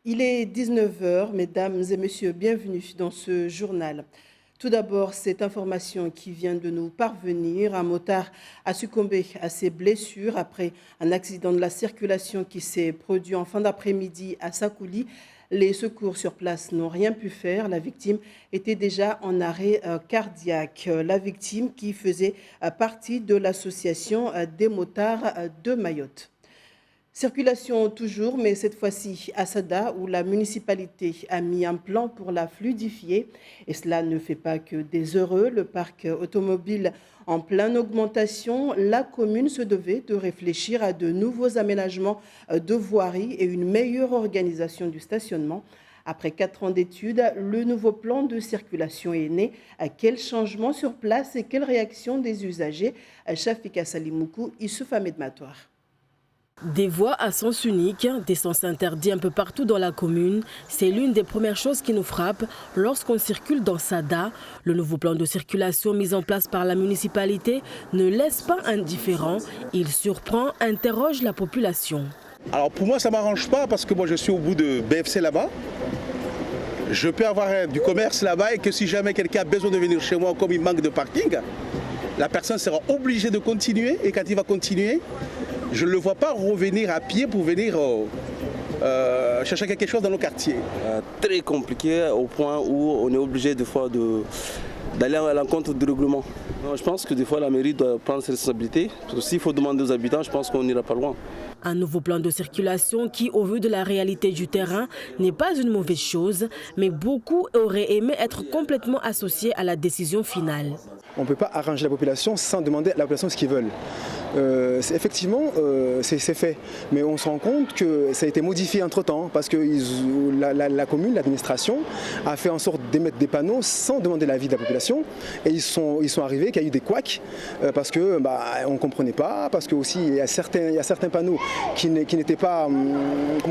Il est 19 heures, mesdames et messieurs, bienvenue dans ce journal. Tout d'abord, cette information qui vient de nous parvenir. Un motard a succombé à ses blessures après un accident de la circulation qui s'est produit en fin d'après-midi à Sakouli. Les secours sur place n'ont rien pu faire. La victime était déjà en arrêt cardiaque. La victime qui faisait partie de l'association des motards de Mayotte. Circulation toujours, mais cette fois-ci à Sada, où la municipalité a mis un plan pour la fluidifier. Et cela ne fait pas que des heureux. Le parc automobile en pleine augmentation, la commune se devait de réfléchir à de nouveaux aménagements de voirie et une meilleure organisation du stationnement. Après 4 ans d'études, le nouveau plan de circulation est né. Quel changement sur place et quelle réaction des usagers? Shafika Salimoukou, Issouf Ahmed Matoir. Des voies à sens unique, des sens interdits un peu partout dans la commune, c'est l'une des premières choses qui nous frappe lorsqu'on circule dans Sada. Le nouveau plan de circulation mis en place par la municipalité ne laisse pas indifférent. Il surprend, interroge la population. Alors pour moi ça ne m'arrange pas parce que moi je suis au bout de BFC là-bas. Je peux avoir du commerce là-bas et que si jamais quelqu'un a besoin de venir chez moi comme il manque de parking, la personne sera obligée de continuer et quand il va continuer, je ne le vois pas revenir à pied pour venir chercher quelque chose dans nos quartiers. Très compliqué au point où on est obligé des fois d'aller à l'encontre du règlement. Je pense que des fois la mairie doit prendre ses responsabilités. Parce que s'il faut demander aux habitants, je pense qu'on n'ira pas loin. Un nouveau plan de circulation qui, au vu de la réalité du terrain, n'est pas une mauvaise chose, mais beaucoup auraient aimé être complètement associés à la décision finale. On ne peut pas arranger la population sans demander à la population ce qu'ils veulent. Effectivement, c'est fait. Mais on se rend compte que ça a été modifié entre-temps parce que la commune, l'administration, a fait en sorte d'émettre des panneaux sans demander l'avis de la population. Et ils sont arrivés qu'il y a eu des couacs parce qu'on ne comprenait pas, parce que aussi il y a certains panneaux qui n'étaient pas,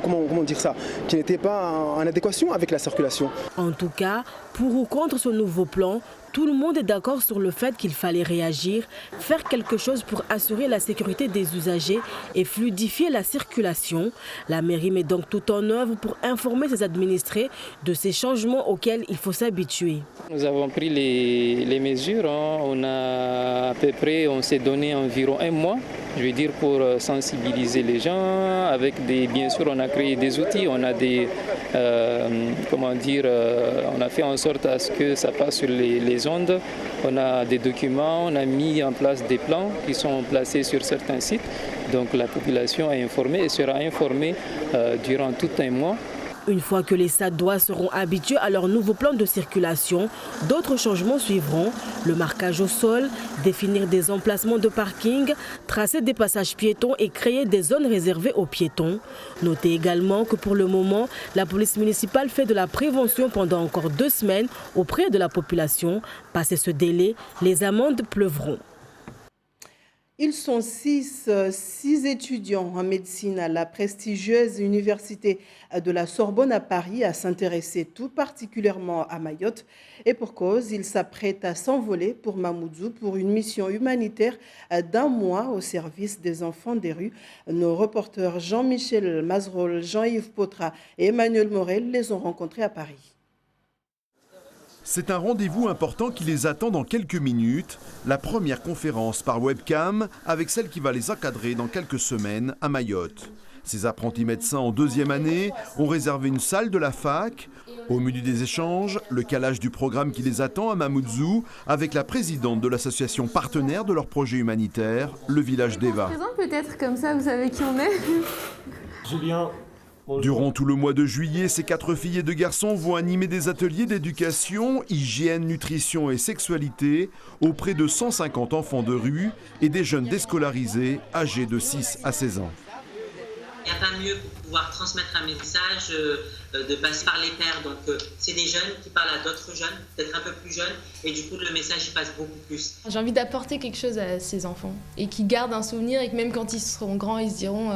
comment dire ça, qui n'étaient pas en adéquation avec la circulation. En tout cas, pour ou contre ce nouveau plan, tout le monde est d'accord sur le fait qu'il fallait réagir, faire quelque chose pour assurer la sécurité des usagers et fluidifier la circulation. La mairie met donc tout en œuvre pour informer ses administrés de ces changements auxquels il faut s'habituer. Nous avons pris les mesures. On s'est donné environ 1 mois, je veux dire, pour sensibiliser les gens. Bien sûr, on a créé des outils, on a on a fait en sorte à ce que ça passe sur les ondes. On a des documents, on a mis en place des plans qui sont placés sur certains sites. Donc la population est informée et sera informée durant tout 1 mois. Une fois que les Sadois seront habitués à leur nouveau plan de circulation, d'autres changements suivront. Le marquage au sol, définir des emplacements de parking, tracer des passages piétons et créer des zones réservées aux piétons. Notez également que pour le moment, la police municipale fait de la prévention pendant encore 2 semaines auprès de la population. Passé ce délai, les amendes pleuvront. Ils sont 6 étudiants en médecine à la prestigieuse université de la Sorbonne à Paris à s'intéresser tout particulièrement à Mayotte. Et pour cause, ils s'apprêtent à s'envoler pour Mamoudzou pour une mission humanitaire d'1 mois au service des enfants des rues. Nos reporters Jean-Michel Mazerolles, Jean-Yves Potra et Emmanuel Morel les ont rencontrés à Paris. C'est un rendez-vous important qui les attend dans quelques minutes, la première conférence par webcam avec celle qui va les encadrer dans quelques semaines à Mayotte. Ces apprentis médecins en 2e année ont réservé une salle de la fac. Au menu des échanges, le calage du programme qui les attend à Mamoudzou avec la présidente de l'association partenaire de leur projet humanitaire, le village d'Eva. Peut-être comme ça, vous savez qui on est. Julien. Durant tout le mois de juillet, ces 4 filles et 2 garçons vont animer des ateliers d'éducation, hygiène, nutrition et sexualité auprès de 150 enfants de rue et des jeunes déscolarisés âgés de 6 à 16 ans. Il n'y a pas mieux pour pouvoir transmettre un message de passer par les pairs. Donc c'est des jeunes qui parlent à d'autres jeunes, peut-être un peu plus jeunes, et du coup le message il passe beaucoup plus. J'ai envie d'apporter quelque chose à ces enfants et qu'ils gardent un souvenir et que même quand ils seront grands, ils se diront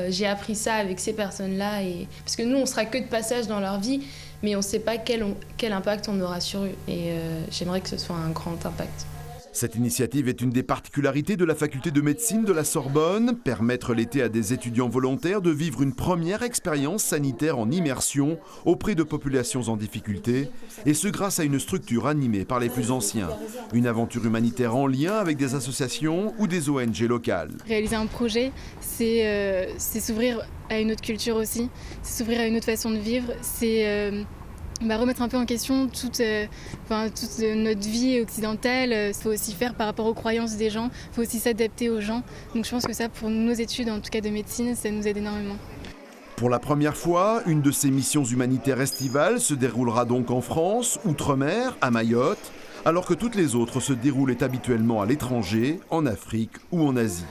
j'ai appris ça avec ces personnes-là. Parce que nous, on sera que de passage dans leur vie, mais on ne sait pas quel impact on aura sur eux. Et j'aimerais que ce soit un grand impact. Cette initiative est une des particularités de la faculté de médecine de la Sorbonne, permettre l'été à des étudiants volontaires de vivre une première expérience sanitaire en immersion auprès de populations en difficulté, et ce grâce à une structure animée par les plus anciens. Une aventure humanitaire en lien avec des associations ou des ONG locales. Réaliser un projet, c'est s'ouvrir à une autre culture aussi, c'est s'ouvrir à une autre façon de vivre, c'est remettre un peu en question toute notre vie occidentale. Il faut aussi faire par rapport aux croyances des gens, il faut aussi s'adapter aux gens. Donc je pense que ça, pour nos études, en tout cas de médecine, ça nous aide énormément. Pour la première fois, une de ces missions humanitaires estivales se déroulera donc en France, outre-mer, à Mayotte, alors que toutes les autres se déroulaient habituellement à l'étranger, en Afrique ou en Asie.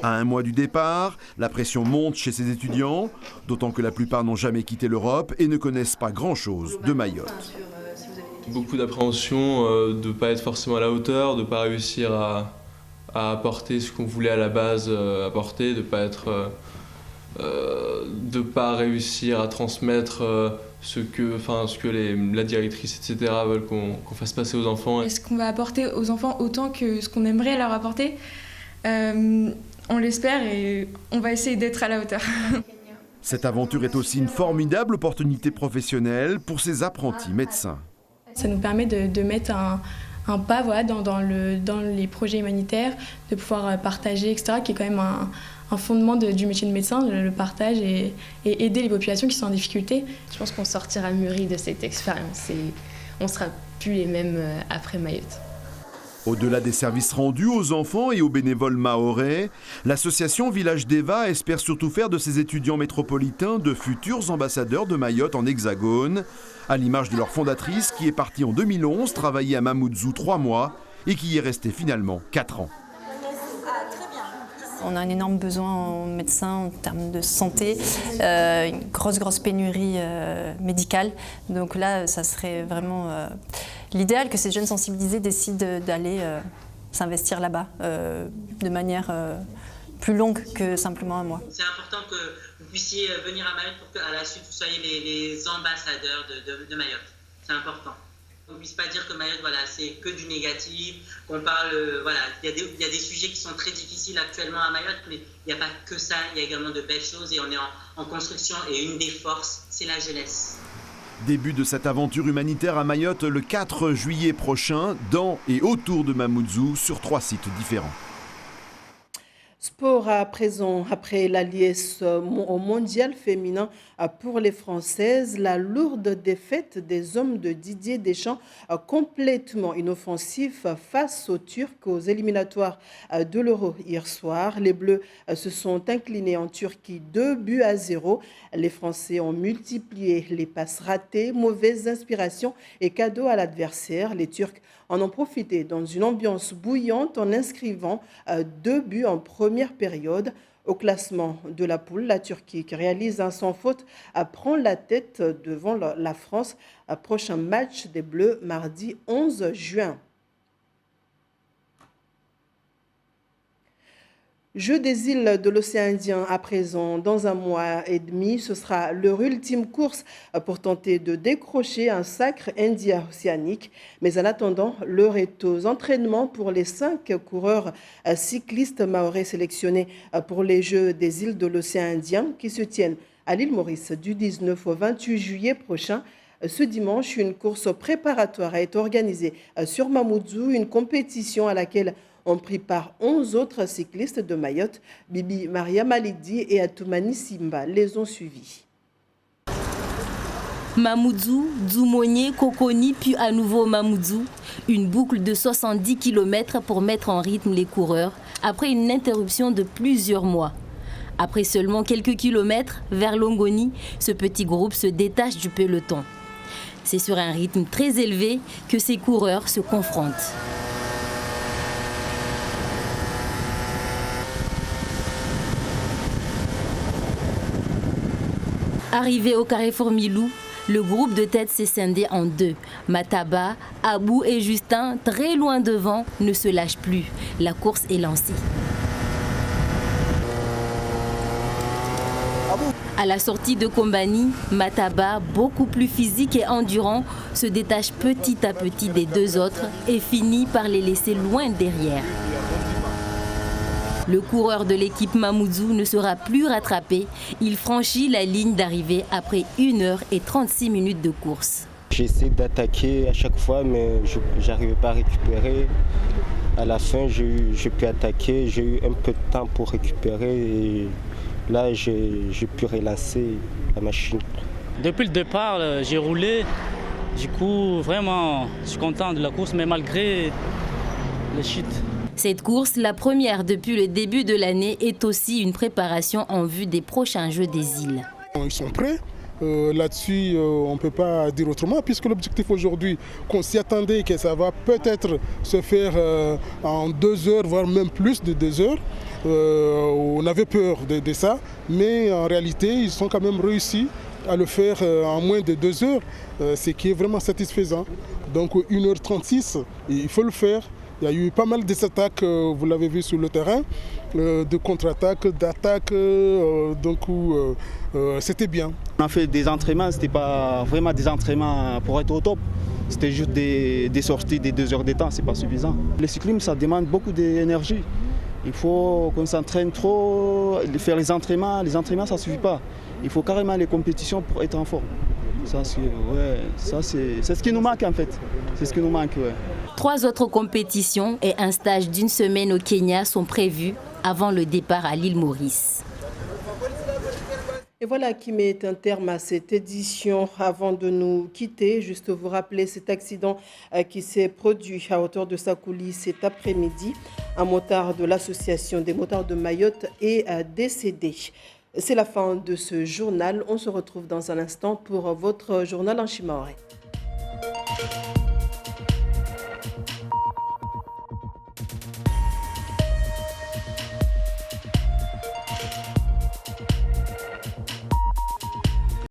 À un mois du départ, la pression monte chez ces étudiants, d'autant que la plupart n'ont jamais quitté l'Europe et ne connaissent pas grand-chose de Mayotte. Beaucoup d'appréhension de ne pas être forcément à la hauteur, de ne pas réussir à apporter ce qu'on voulait à la base apporter, de ne pas réussir à transmettre ce que la directrice, etc. veulent qu'on fasse passer aux enfants. Est-ce qu'on va apporter aux enfants autant que ce qu'on aimerait leur apporter ? On l'espère et on va essayer d'être à la hauteur. Cette aventure est aussi une formidable opportunité professionnelle pour ces apprentis médecins. Ça nous permet de mettre un pas dans les projets humanitaires, de pouvoir partager, etc., qui est quand même un fondement du métier de médecin, le partage et aider les populations qui sont en difficulté. Je pense qu'on sortira mûri de cette expérience et on ne sera plus les mêmes après Mayotte. Au-delà des services rendus aux enfants et aux bénévoles mahorais, l'association Village d'Eva espère surtout faire de ces étudiants métropolitains de futurs ambassadeurs de Mayotte en Hexagone, à l'image de leur fondatrice qui est partie en 2011 travailler à Mamoudzou 3 mois et qui y est restée finalement 4 ans. On a un énorme besoin en médecins en termes de santé, une grosse pénurie médicale. Donc là, ça serait vraiment l'idéal que ces jeunes sensibilisés décident d'aller s'investir là-bas de manière plus longue que simplement un mois. C'est important que vous puissiez venir à Mayotte pour qu'à la suite vous soyez les ambassadeurs de Mayotte. C'est important. On ne puisse pas dire que Mayotte, c'est que du négatif, qu'on parle, il y a des sujets qui sont très difficiles actuellement à Mayotte, mais il n'y a pas que ça, il y a également de belles choses et on est en construction et une des forces, c'est la jeunesse. Début de cette aventure humanitaire à Mayotte le 4 juillet prochain, dans et autour de Mamoudzou, sur 3 sites différents. Sport à présent, après la liesse au mondial féminin pour les Françaises, la lourde défaite des hommes de Didier Deschamps complètement inoffensif face aux Turcs aux éliminatoires de l'Euro hier soir. Les Bleus se sont inclinés en Turquie 2-0. Les Français ont multiplié les passes ratées, mauvaises inspirations et cadeaux à l'adversaire. Les Turcs en ont profité dans une ambiance bouillante en inscrivant 2 buts en première période. Au classement de la poule, la Turquie, qui réalise un sans faute, prend la tête devant la France. Prochain match des Bleus mardi 11 juin. Jeux des îles de l'océan Indien à présent. Dans un mois et demi, ce sera leur ultime course pour tenter de décrocher un sacre India-océanique. Mais en attendant, l'heure est aux entraînements pour les 5 coureurs cyclistes mahorais sélectionnés pour les Jeux des îles de l'océan Indien qui se tiennent à l'île Maurice du 19 au 28 juillet prochain. Ce dimanche, une course préparatoire a été organisée sur Mamoudzou, une compétition à laquelle ont pris part 11 autres cyclistes de Mayotte. Bibi Maria Malidi et Atoumani Simba les ont suivis. Mamoudzou, Dzoumonier, Kokoni, puis à nouveau Mamoudzou. Une boucle de 70 km pour mettre en rythme les coureurs après une interruption de plusieurs mois. Après seulement quelques kilomètres vers Longoni, ce petit groupe se détache du peloton. C'est sur un rythme très élevé que ces coureurs se confrontent. Arrivé au carrefour Milou, le groupe de tête s'est scindé en 2. Mataba, Abou et Justin, très loin devant, ne se lâchent plus. La course est lancée. À la sortie de Kombani, Mataba, beaucoup plus physique et endurant, se détache petit à petit des deux autres et finit par les laisser loin derrière. Le coureur de l'équipe Mamoudzou ne sera plus rattrapé. Il franchit la ligne d'arrivée après 1 heure et 36 minutes de course. J'essaie d'attaquer à chaque fois, mais je n'arrivais pas à récupérer. À la fin, j'ai pu attaquer, j'ai eu un peu de temps pour récupérer et là, j'ai pu relancer la machine. Depuis le départ, j'ai roulé. Du coup, vraiment, je suis content de la course, mais malgré les chutes. Cette course, la première depuis le début de l'année, est aussi une préparation en vue des prochains Jeux des îles. Ils sont prêts. Là-dessus, on ne peut pas dire autrement, puisque l'objectif aujourd'hui, qu'on s'y attendait, que ça va peut-être se faire en 2 heures, voire même plus de 2 heures. On avait peur de ça, mais en réalité, ils ont quand même réussi à le faire en moins de 2 heures, ce qui est vraiment satisfaisant. Donc 1h36, il faut le faire. Il y a eu pas mal d'attaques, vous l'avez vu sur le terrain, de contre-attaques, d'attaques, donc c'était bien. On a fait des entraînements, ce n'était pas vraiment des entraînements pour être au top. C'était juste des sorties des 2 heures de temps, ce n'est pas suffisant. Le cyclisme, ça demande beaucoup d'énergie. Il faut qu'on s'entraîne trop, faire les entraînements ça ne suffit pas. Il faut carrément les compétitions pour être en forme. Ça, c'est ce qui nous manque en fait. C'est ce qui nous manque, ouais. 3 autres compétitions et un stage d'1 semaine au Kenya sont prévus avant le départ à l'île Maurice. Et voilà qui met un terme à cette édition. Avant de nous quitter, juste vous rappeler cet accident qui s'est produit à hauteur de Sakouli cet après-midi. Un motard de l'association des motards de Mayotte est décédé. C'est la fin de ce journal. On se retrouve dans un instant pour votre journal en Chimaoré.